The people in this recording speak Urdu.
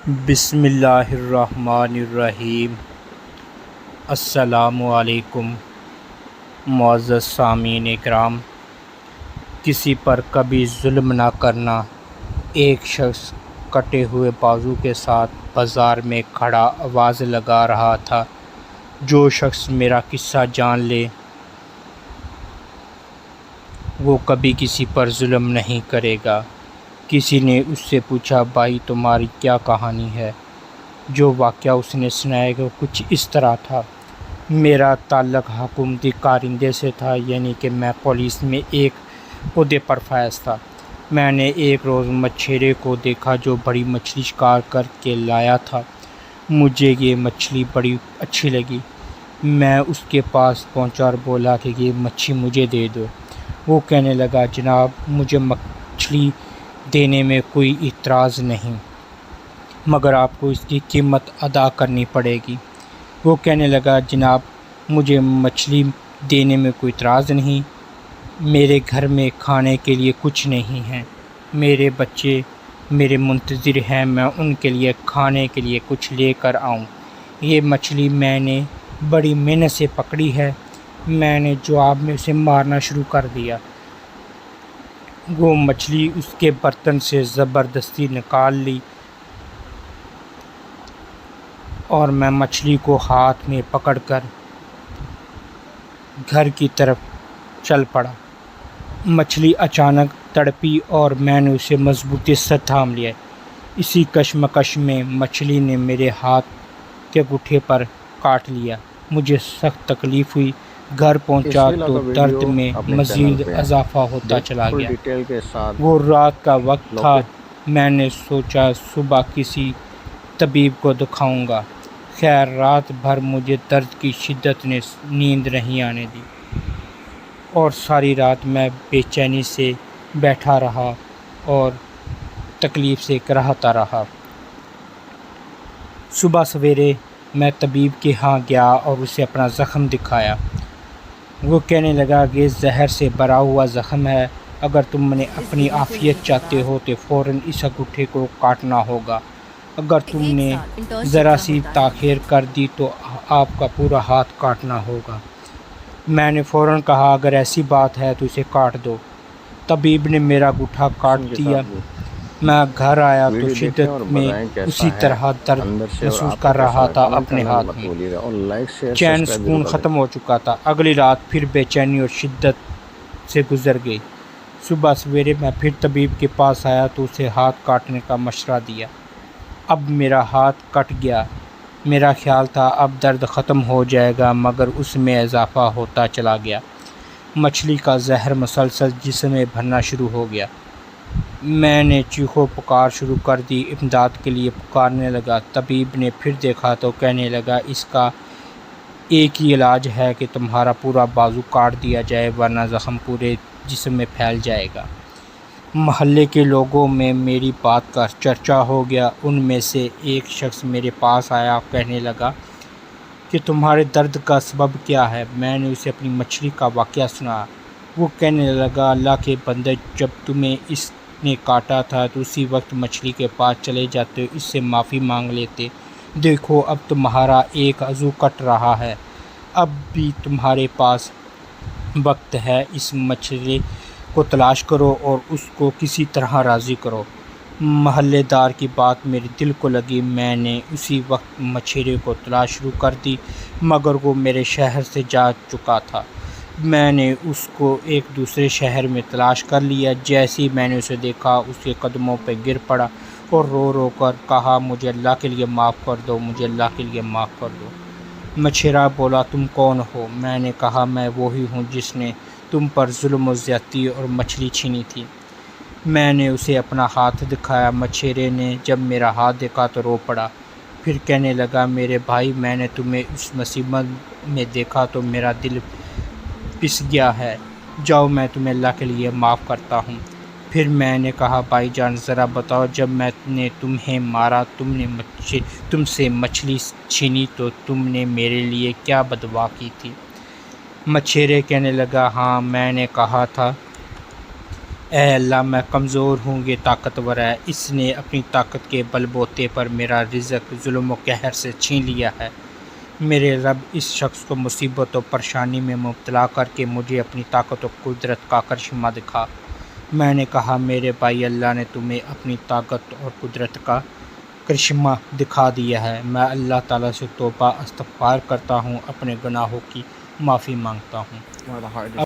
بسم اللہ الرحمن الرحیم۔ السلام علیکم معزز سامعین اکرام۔ کسی پر کبھی ظلم نہ کرنا۔ ایک شخص کٹے ہوئے بازو کے ساتھ بازار میں کھڑا آواز لگا رہا تھا، جو شخص میرا قصہ جان لے وہ کبھی کسی پر ظلم نہیں کرے گا۔ کسی نے اس سے پوچھا، بھائی تمہاری کیا کہانی ہے؟ جو واقعہ اس نے سنایا وہ کچھ اس طرح تھا۔ میرا تعلق حکومتی کارندے سے تھا، یعنی کہ میں پولیس میں ایک عہدے پر فائز تھا۔ میں نے ایک روز مچھیرے کو دیکھا جو بڑی مچھلی شکار کر کے لایا تھا۔ مجھے یہ مچھلی بڑی اچھی لگی۔ میں اس کے پاس پہنچا اور بولا کہ یہ مچھلی مجھے دے دو۔ وہ کہنے لگا، جناب مجھے مچھلی دینے میں کوئی اعتراض نہیں، مگر آپ کو اس کی قیمت ادا کرنی پڑے گی۔ وہ کہنے لگا، جناب مجھے مچھلی دینے میں کوئی اعتراض نہیں، میرے گھر میں کھانے کے لیے کچھ نہیں ہے، میرے بچے میرے منتظر ہیں، میں ان کے لیے کھانے کے لیے کچھ لے کر آؤں۔ یہ مچھلی میں نے بڑی محنت سے پکڑی ہے۔ میں نے جواب میں اسے مارنا شروع کر دیا۔ وہ مچھلی اس کے برتن سے زبردستی نکال لی اور میں مچھلی کو ہاتھ میں پکڑ کر گھر کی طرف چل پڑا۔ مچھلی اچانک تڑپی اور میں نے اسے مضبوطی سے تھام لیا۔ اسی کشمکش میں مچھلی نے میرے ہاتھ کے انگوٹھے پر کاٹ لیا۔ مجھے سخت تکلیف ہوئی۔ گھر پہنچا تو درد میں مزید اضافہ ہوتا چلا گیا۔ وہ رات کا وقت تھا۔ میں نے سوچا صبح کسی طبیب کو دکھاؤں گا۔ خیر رات بھر مجھے درد کی شدت نے نیند نہیں آنے دی اور ساری رات میں بے چینی سے بیٹھا رہا اور تکلیف سے کراہتا رہا۔ صبح سویرے میں طبیب کے ہاں گیا اور اسے اپنا زخم دکھایا۔ وہ کہنے لگا کہ یہ زہر سے بھرا ہوا زخم ہے، اگر تم نے اپنی عافیت چاہتے ہو تو فوراً اس انگوٹھے کو کاٹنا ہوگا، اگر تم نے ذرا سی تاخیر کر دی تو آپ کا پورا ہاتھ کاٹنا ہوگا۔ میں نے فوراً کہا، اگر ایسی بات ہے تو اسے کاٹ دو۔ طبیب نے میرا انگوٹھا کاٹ دیا۔ میں گھر آیا تو شدت میں اسی طرح درد محسوس کر رہا تھا اپنے ہاتھ میں۔ چین سکون ختم ہو چکا تھا۔ اگلی رات پھر بے چینی اور شدت سے گزر گئی۔ صبح سویرے میں پھر طبیب کے پاس آیا تو اسے ہاتھ کاٹنے کا مشورہ دیا۔ اب میرا ہاتھ کٹ گیا۔ میرا خیال تھا اب درد ختم ہو جائے گا، مگر اس میں اضافہ ہوتا چلا گیا۔ مچھلی کا زہر مسلسل جسم میں بھرنا شروع ہو گیا۔ میں نے چیخو پکار شروع کر دی، امداد کے لیے پکارنے لگا۔ طبیب نے پھر دیکھا تو کہنے لگا، اس کا ایک ہی علاج ہے کہ تمہارا پورا بازو کاٹ دیا جائے، ورنہ زخم پورے جسم میں پھیل جائے گا۔ محلے کے لوگوں میں میری بات کا چرچا ہو گیا۔ ان میں سے ایک شخص میرے پاس آیا، کہنے لگا کہ تمہارے درد کا سبب کیا ہے؟ میں نے اسے اپنی مچھلی کا واقعہ سنایا۔ وہ کہنے لگا، اللہ کے بندے، جب تمہیں اس نے کاٹا تھا تو اسی وقت مچھلی کے پاس چلے جاتے، اس سے معافی مانگ لیتے۔ دیکھو اب تمہارا ایک عضو کٹ رہا ہے، اب بھی تمہارے پاس وقت ہے، اس مچھلی کو تلاش کرو اور اس کو کسی طرح راضی کرو۔ محلے دار کی بات میرے دل کو لگی۔ میں نے اسی وقت مچھیرے کو تلاش شروع کر دی، مگر وہ میرے شہر سے جا چکا تھا۔ میں نے اس کو ایک دوسرے شہر میں تلاش کر لیا۔ جیسے ہی میں نے اسے دیکھا، اس کے قدموں پہ گر پڑا اور رو رو کر کہا، مجھے اللہ کے لیے معاف کر دو، مجھے اللہ کے لیے معاف کر دو۔ مچھیرا بولا، تم کون ہو؟ میں نے کہا، میں وہی ہوں جس نے تم پر ظلم و زیادتی اور مچھلی چھینی تھی۔ میں نے اسے اپنا ہاتھ دکھایا۔ مچھیرے نے جب میرا ہاتھ دیکھا تو رو پڑا، پھر کہنے لگا، میرے بھائی، میں نے تمہیں اس مصیبت میں دیکھا تو میرا دل پس گیا ہے، جاؤ میں تمہیں اللہ کے لیے معاف کرتا ہوں۔ پھر میں نے کہا، بھائی جان ذرا بتاؤ، جب میں نے تمہیں مارا، تم سے مچھلی چھینی تو تم نے میرے لیے کیا بددعا کی تھی؟ مچھیرے کہنے لگا، ہاں میں نے کہا تھا، اے اللہ میں کمزور ہوں، یہ طاقتور ہے، اس نے اپنی طاقت کے بل بوتے پر میرا رزق ظلم و قہر سے چھین لیا ہے۔ میرے رب، اس شخص کو مصیبت و پریشانی میں مبتلا کر کے مجھے اپنی طاقت و قدرت کا کرشمہ دکھا۔ میں نے کہا میرے بھائی، اللہ نے تمہیں اپنی طاقت اور قدرت کا کرشمہ دکھا دیا ہے۔ میں اللہ تعالیٰ سے توبہ استغفار کرتا ہوں، اپنے گناہوں کی معافی مانگتا ہوں۔